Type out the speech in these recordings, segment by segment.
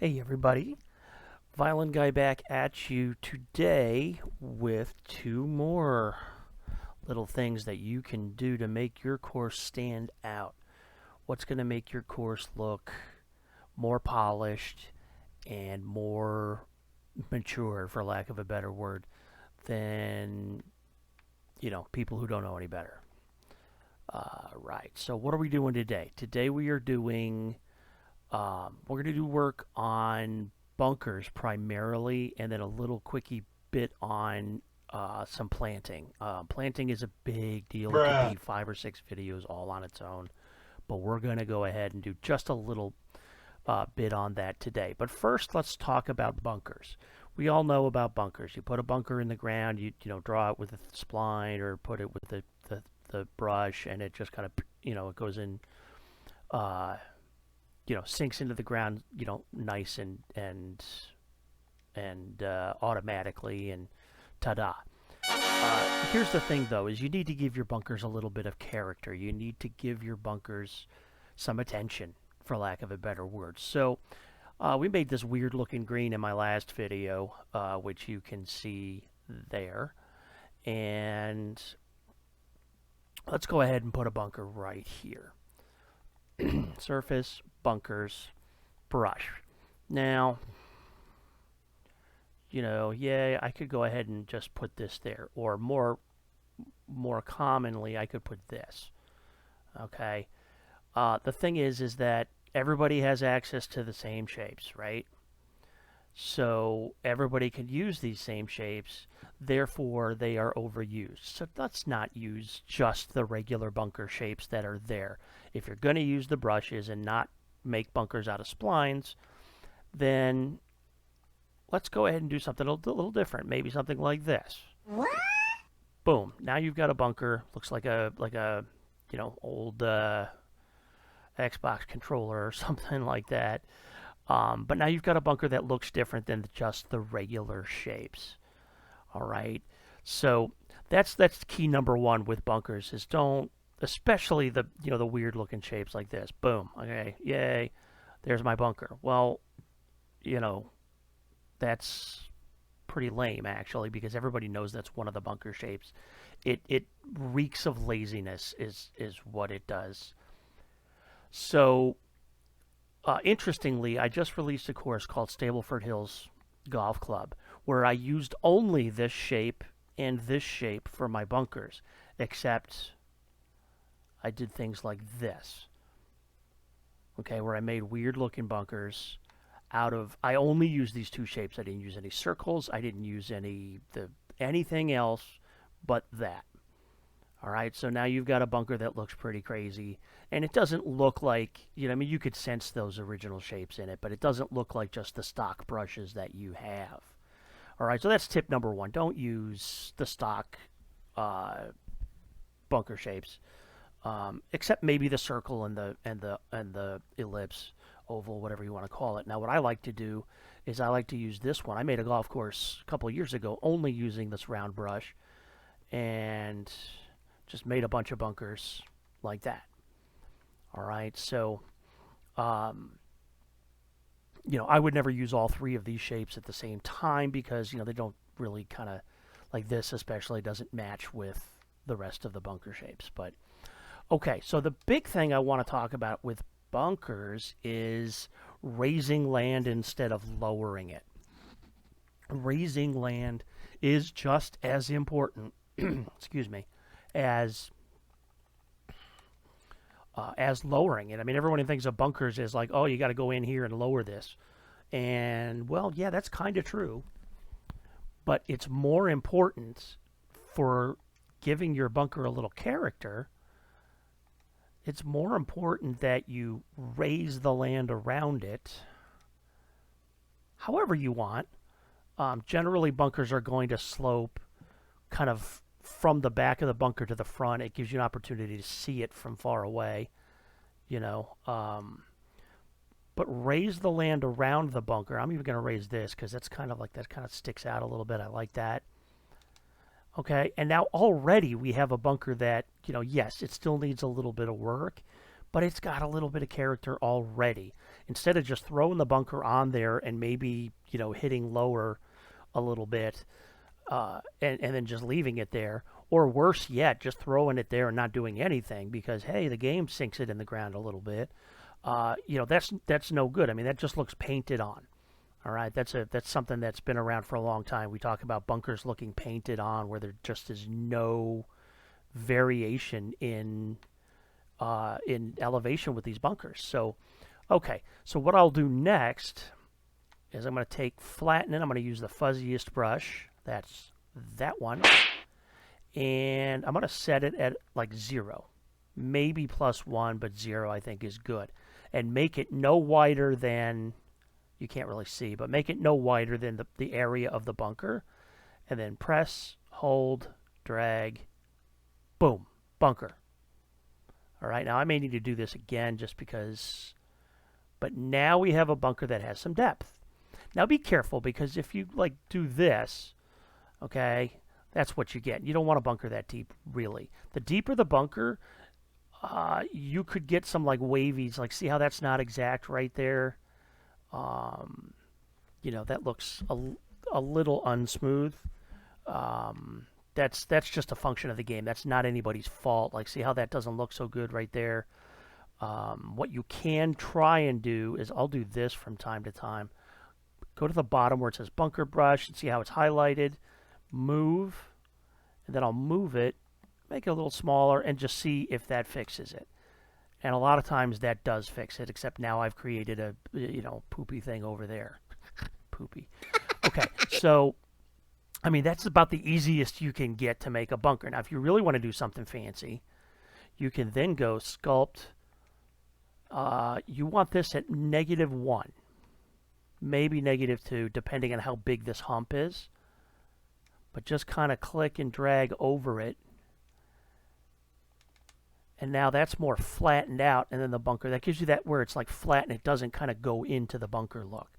Hey everybody, Violent Guy back at you today with two more little things that you can do to make your course stand out. What's going to make your course look more polished and more mature, for lack of a better word, than, people who don't know any better. Right, so what are we doing today? Today we are doing we're going to do work on bunkers primarily, and then a little quickie bit on some planting. Planting is a big deal. It could Bruh. be 5 or 6 videos all on its own, but we're going to go ahead and do just a little bit on that today. But first, let's talk about bunkers. We all know about bunkers. You put a bunker in the ground, you draw it with a spline or put it with the brush, and it just kind of it goes in. Uh, Sinks into the ground, nice and automatically, and ta-da. Here's the thing, though, is you need to give your bunkers a little bit of character. You need to give your bunkers some attention, for lack of a better word. So we made this weird-looking green in my last video, which you can see there. And let's go ahead and put a bunker right here. Surface, bunkers, brush. Now, yeah, I could go ahead and just put this there, or more commonly, I could put this. Okay. The thing is that everybody has access to the same shapes, right? So everybody can use these same shapes, therefore they are overused. So let's not use just the regular bunker shapes that are there. If you're going to use the brushes and not make bunkers out of splines, then let's go ahead and do something a little different. Maybe something like this. What? Boom. Now you've got a bunker. Looks like a old Xbox controller or something like that. But now you've got a bunker that looks different than just the regular shapes. All right. So that's key number one with bunkers is don't, especially the weird looking shapes like this. Boom. Okay. Yay. There's my bunker. Well, that's pretty lame actually, because everybody knows that's one of the bunker shapes. It reeks of laziness is what it does. So interestingly, I just released a course called Stableford Hills Golf Club, where I used only this shape and this shape for my bunkers, except I did things like this. Okay, where I made weird looking bunkers out of, I only used these two shapes. I didn't use any circles. I didn't use anything else but that. All right, so now you've got a bunker that looks pretty crazy, and it doesn't look like, you could sense those original shapes in it, but it doesn't look like just the stock brushes that you have. All right, so that's tip number one. Don't use the stock bunker shapes, except maybe the circle and the ellipse, oval, whatever you want to call it. Now, what I like to do is I like to use this one. I made a golf course a couple of years ago only using this round brush, and just made a bunch of bunkers like that. All right, so, I would never use all three of these shapes at the same time because, they don't really kind of, like this especially, doesn't match with the rest of the bunker shapes. But, okay, so the big thing I want to talk about with bunkers is raising land instead of lowering it. Raising land is just as important, excuse me, as lowering it. I mean, everyone thinks of bunkers as like, oh, you got to go in here and lower this. And, well, yeah, that's kind of true. But it's more important for giving your bunker a little character. It's more important that you raise the land around it however you want. Generally, bunkers are going to slope kind of from the back of the bunker to the front. It gives you an opportunity to see it from far away, but raise the land around the bunker. I'm even going to raise this because that's kind of like, that kind of sticks out a little bit. I like that. Okay, and now already we have a bunker that, yes, it still needs a little bit of work, but it's got a little bit of character already. Instead of just throwing the bunker on there and maybe, hitting lower a little bit, and then just leaving it there, or worse yet, just throwing it there and not doing anything because, hey, the game sinks it in the ground a little bit. That's no good. I mean, that just looks painted on. All right, that's something that's been around for a long time. We talk about bunkers looking painted on, where there just is no variation in elevation with these bunkers. So, okay, so what I'll do next is I'm going to take flatten it. I'm going to use the fuzziest brush. That's that one, and I'm going to set it at like 0, maybe +1, but 0 I think is good, and make it no wider than. You can't really see, but make it no wider than the area of the bunker. And then press, hold, drag, boom, bunker. All right, now I may need to do this again just because, but now we have a bunker that has some depth. Now be careful because if you like do this, okay, that's what you get. You don't want a bunker that deep, really. The deeper the bunker, you could get some like wavies. Like see how that's not exact right there? That looks a little unsmooth. That's just a function of the game. That's not anybody's fault. Like, see how that doesn't look so good right there? What you can try and do is I'll do this from time to time. Go to the bottom where it says bunker brush and see how it's highlighted. Move, and then I'll move it, make it a little smaller, and just see if that fixes it. And a lot of times that does fix it, except now I've created a, poopy thing over there. Poopy. Okay, so, I mean, that's about the easiest you can get to make a bunker. Now, if you really want to do something fancy, you can then go sculpt. You want this at -1, maybe -2, depending on how big this hump is. But just kind of click and drag over it. And now that's more flattened out, and then the bunker, that gives you that where it's like flat and it doesn't kind of go into the bunker look.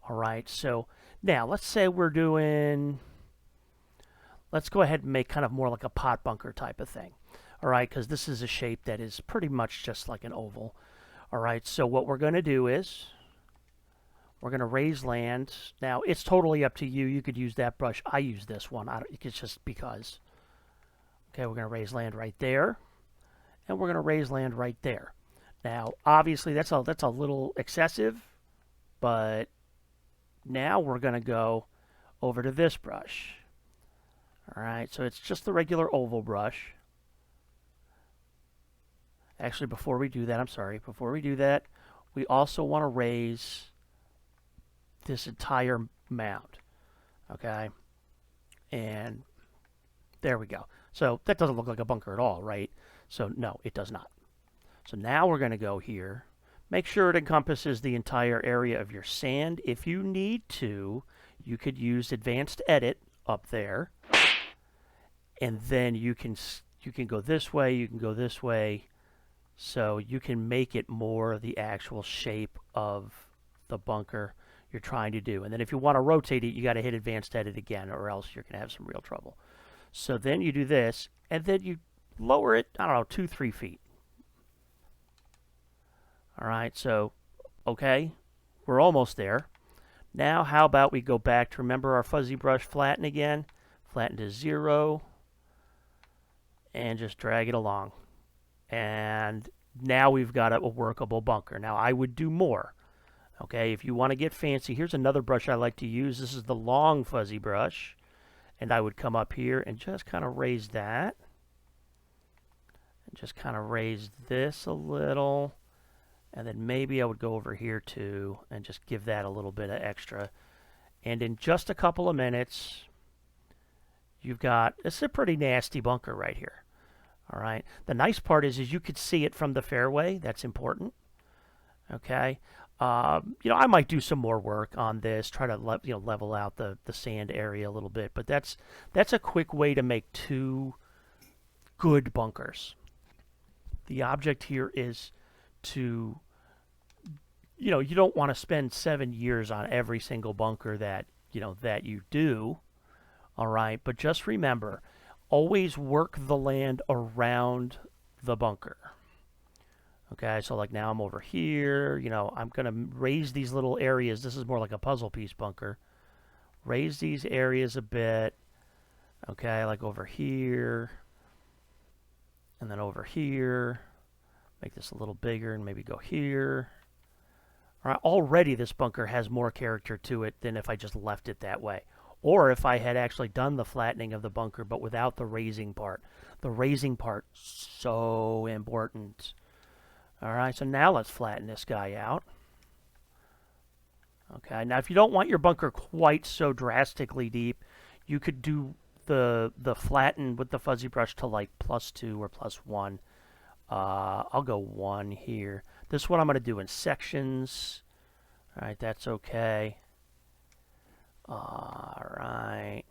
All right, so now let's say we're doing, let's go ahead and make kind of more like a pot bunker type of thing. All right, because this is a shape that is pretty much just like an oval. All right, so what we're going to do is we're going to raise land. Now, it's totally up to you. You could use that brush. I use this one. It's just because. Okay, we're going to raise land right there. And we're going to raise land right there. Now, obviously, that's a little excessive, but now we're going to go over to this brush. All right, so it's just the regular oval brush. Actually, before we do that, before we do that, we also want to raise this entire mound. Okay, and there we go. So that doesn't look like a bunker at all, right? So no, it does not. So now we're going to go here. Make sure it encompasses the entire area of your sand. If you need to, you could use Advanced Edit up there. And then you can go this way, you can go this way. So you can make it more the actual shape of the bunker you're trying to do. And then if you want to rotate it, you got to hit Advanced Edit again, or else you're going to have some real trouble. So then you do this, and then you lower it, I don't know, 2-3 feet. All right, so, okay, we're almost there. Now, how about we go back to, remember our fuzzy brush, flatten again, flatten to 0, and just drag it along. And now we've got a workable bunker. Now, I would do more. Okay, if you want to get fancy, here's another brush I like to use. This is the long fuzzy brush. And I would come up here and just kind of raise that. And just kind of raise this a little. And then maybe I would go over here too and just give that a little bit of extra. And in just a couple of minutes, you've got, it's a pretty nasty bunker right here. All right. The nice part is you could see it from the fairway. That's important. Okay. I might do some more work on this, try to level out the sand area a little bit, but that's a quick way to make 2 good bunkers. The object here is to, you don't want to spend 7 years on every single bunker that you do, all right, but just remember, always work the land around the bunker. Okay, so like now I'm over here. You know, I'm going to raise these little areas. This is more like a puzzle piece bunker. Raise these areas a bit. Okay, like over here. And then over here. Make this a little bigger and maybe go here. All right, already this bunker has more character to it than if I just left it that way. Or if I had actually done the flattening of the bunker but without the raising part. The raising part, so important. All right, so now let's flatten this guy out. Okay, now if you don't want your bunker quite so drastically deep, you could do the flatten with the fuzzy brush to like +2 or +1. I'll go 1 here. This is what I'm going to do in sections. All right, that's okay. All right.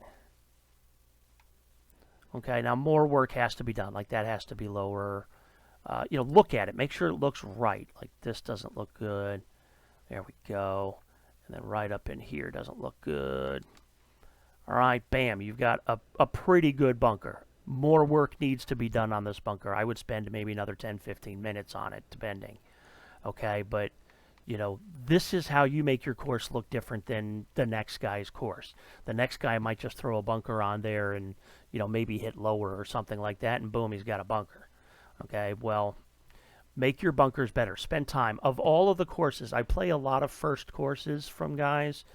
Okay, now more work has to be done. Like that has to be lower. You know, look at it. Make sure it looks right. Like this doesn't look good. There we go. And then right up in here doesn't look good. All right, bam. You've got a pretty good bunker. More work needs to be done on this bunker. I would spend maybe another 10, 15 minutes on it, depending. Okay, but, you know, this is how you make your course look different than the next guy's course. The next guy might just throw a bunker on there and, you know, maybe hit lower or something like that, and boom, he's got a bunker. Okay, well, make your bunkers better. Spend time. Of all of the courses, I play a lot of first courses from guys.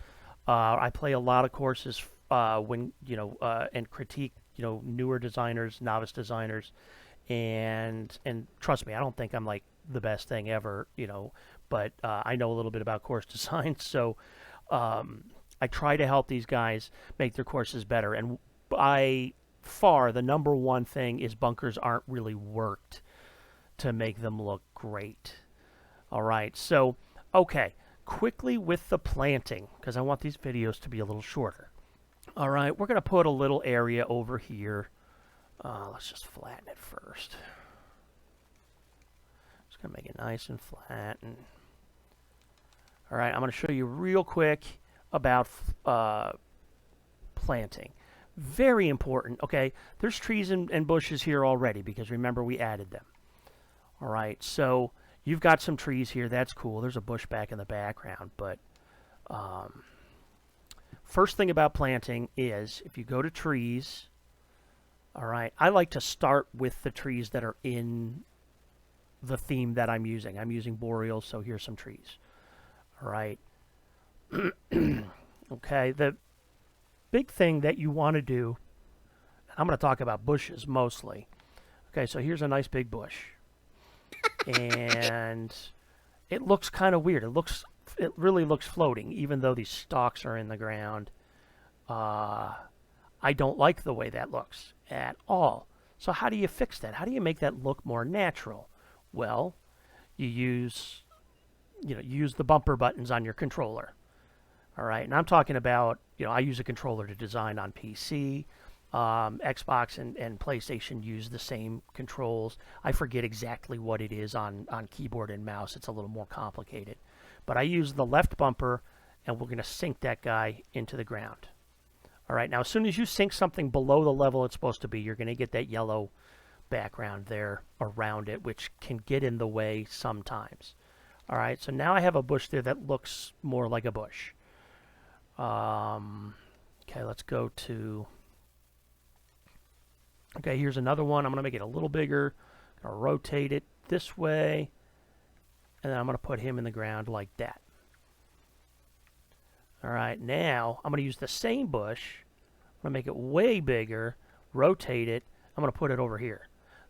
I play a lot of courses when, you know, and critique, you know, newer designers, novice designers, and trust me, I don't think I'm like the best thing ever, you know, but I know a little bit about course design, so I try to help these guys make their courses better. And by far, the number one thing is bunkers aren't really worked to make them look great. All right, so okay, quickly with the planting, because I want these videos to be a little shorter. All right, we're going to put a little area over here. Let's just flatten it first. Just going to make it nice and flat. All right, I'm going to show you real quick about planting. Very important, okay? There's trees and bushes here already because remember we added them. All right, so you've got some trees here. That's cool. There's a bush back in the background, but first thing about planting is if you go to trees, all right, I like to start with the trees that are in the theme that I'm using. I'm using boreals, so here's some trees. All right. Okay, the big thing that you want to do, I'm going to talk about bushes mostly. Okay, so here's a nice big bush. And it looks kind of weird. It really looks floating, even though these stalks are in the ground. I don't like the way that looks at all. So how do you fix that? How do you make that look more natural? Well, you use the bumper buttons on your controller. All right, and I'm talking about, I use a controller to design on PC. Xbox and PlayStation use the same controls. I forget exactly what it is on keyboard and mouse. It's a little more complicated. But I use the left bumper, and we're going to sink that guy into the ground. All right, now as soon as you sink something below the level it's supposed to be, you're going to get that yellow background there around it, which can get in the way sometimes. All right, so now I have a bush there that looks more like a bush. Okay, let's go to... Okay, here's another one. I'm going to make it a little bigger. I'm going to rotate it this way. And then I'm going to put him in the ground like that. All right, now I'm going to use the same bush. I'm going to make it way bigger, rotate it. I'm going to put it over here.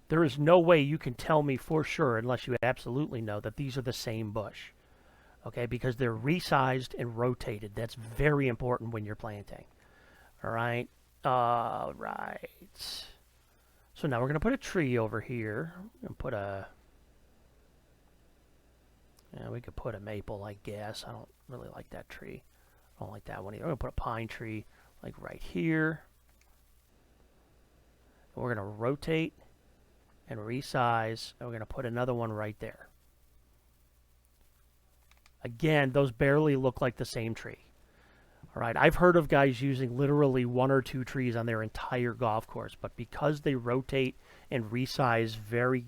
There is no way you can tell me for sure, unless you absolutely know, that these are the same bush. Okay, because they're resized and rotated. That's very important when you're planting. All right. All right. So now we're going to put a tree over here. We're going to put a... Yeah, we could put a maple, I guess. I don't really like that tree. I don't like that one either. We're going to put a pine tree, like right here. And we're going to rotate and resize. And we're going to put another one right there. Again, those barely look like the same tree. All right, I've heard of guys using literally 1 or 2 trees on their entire golf course, but because they rotate and resize very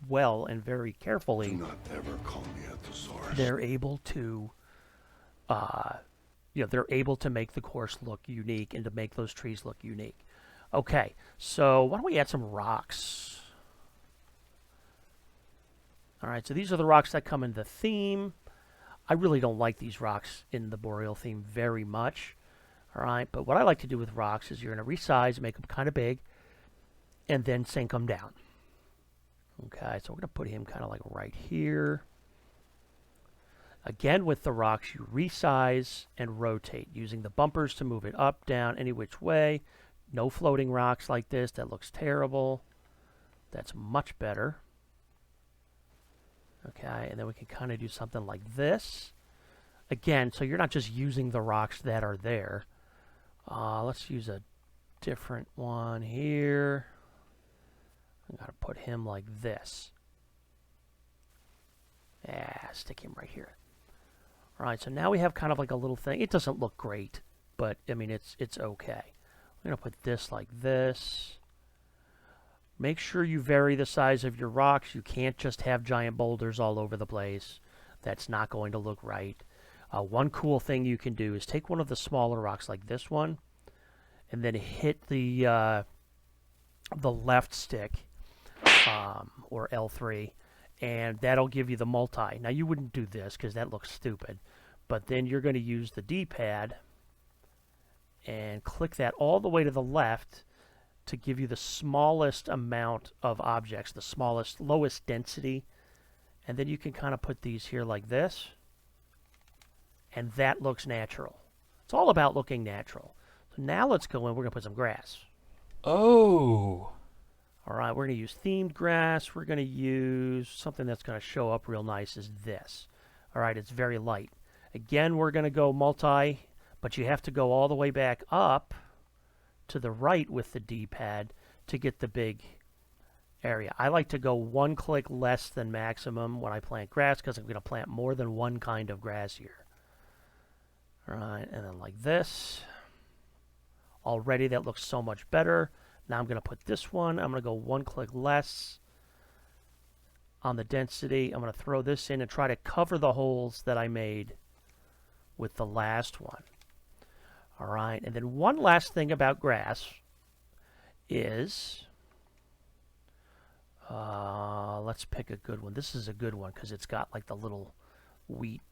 well and very carefully, Do not ever call me a thesaurus. they're able to, they're able to make the course look unique and to make those trees look unique. Okay, so why don't we add some rocks? All right, so these are the rocks that come in the theme. I really don't like these rocks in the Boreal theme very much. All right, but what I like to do with rocks is you're going to resize, make them kind of big, and then sink them down. Okay, so we're going to put him kind of like right here. Again, with the rocks, you resize and rotate, using the bumpers to move it up, down, any which way. No floating rocks like this. That looks terrible. That's much better. Okay, and then we can kind of do something like this. Again, so you're not just using the rocks that are there. Let's use a different one here. I'm going to put him like this. Yeah, stick him right here. All right, so now we have kind of like a little thing. It doesn't look great, but, I mean, it's okay. I'm going to put this like this. Make sure you vary the size of your rocks. You can't just have giant boulders all over the place. That's not going to look right. One cool thing you can do is take one of the smaller rocks like this one and then hit the left stick, or L3, and that'll give you the multi. Now, you wouldn't do this because that looks stupid, but then you're going to use the D-pad and click that all the way to the left to give you the smallest amount of objects, the smallest, lowest density, and then you can kind of put these here like this, and that looks natural. It's all about looking natural. So now let's go in. We're going to put some grass. Oh. All right, we're going to use themed grass. We're going to use something that's going to show up real nice is this. All right, it's very light. Again, we're going to go multi, but you have to go all the way back up to the right with the D-pad to get the big area. I like to go one click less than maximum when I plant grass because I'm going to plant more than one kind of grass here. All right, and then like this. Already that looks so much better. Now I'm going to put this one. I'm going to go one click less on the density. I'm going to throw this in and try to cover the holes that I made with the last one. All right, and then one last thing about grass is, let's pick a good one. This is a good one because it's got like the little wheat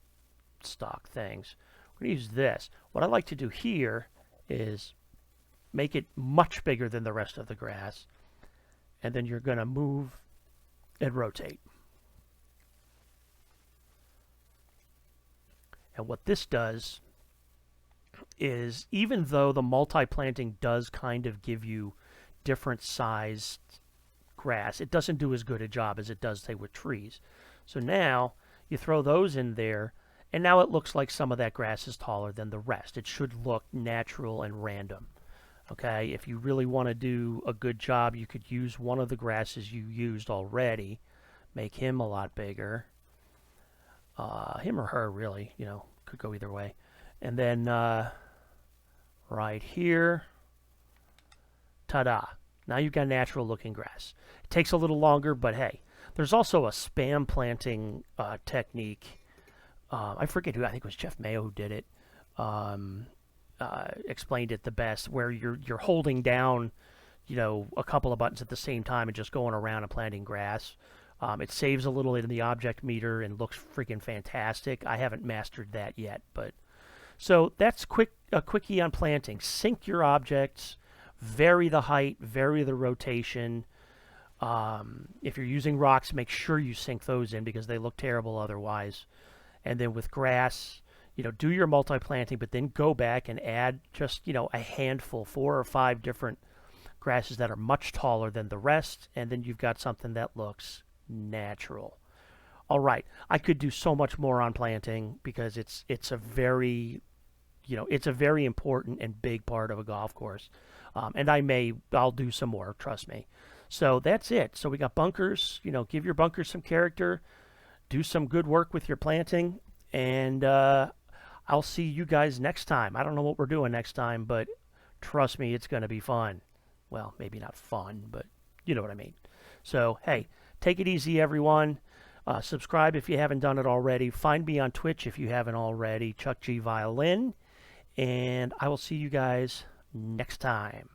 stalk things. We're going to use this. What I like to do here is make it much bigger than the rest of the grass, and then you're going to move and rotate. And what this does is, even though the multi-planting does kind of give you different sized grass, it doesn't do as good a job as it does, say, with trees. So now you throw those in there, and now it looks like some of that grass is taller than the rest. It should look natural and random. Okay, if you really want to do a good job, you could use one of the grasses you used already, make him a lot bigger. Him or her, really, could go either way. And then right here, ta-da. Now you've got natural looking grass. It takes a little longer, but hey, there's also a spam planting technique. I forget who, I think it was Jeff Mayo who did it. Explained it the best, where you're holding down, a couple of buttons at the same time and just going around and planting grass. It saves a little in the object meter and looks freaking fantastic. I haven't mastered that yet, but so that's a quickie on planting. Sync your objects, vary the height, vary the rotation. If you're using rocks, make sure you sync those in because they look terrible otherwise. And then with grass, do your multi-planting, but then go back and add just, a handful, 4 or 5 different grasses that are much taller than the rest, and then you've got something that looks natural. All right, I could do so much more on planting because it's a very, it's a very important and big part of a golf course. And I'll do some more, trust me. So that's it. So we got bunkers, give your bunkers some character, do some good work with your planting, and I'll see you guys next time. I don't know what we're doing next time, but trust me, it's going to be fun. Well, maybe not fun, but you know what I mean. So, hey, take it easy, everyone. Subscribe if you haven't done it already. Find me on Twitch if you haven't already, Chuck G Violin. And I will see you guys next time.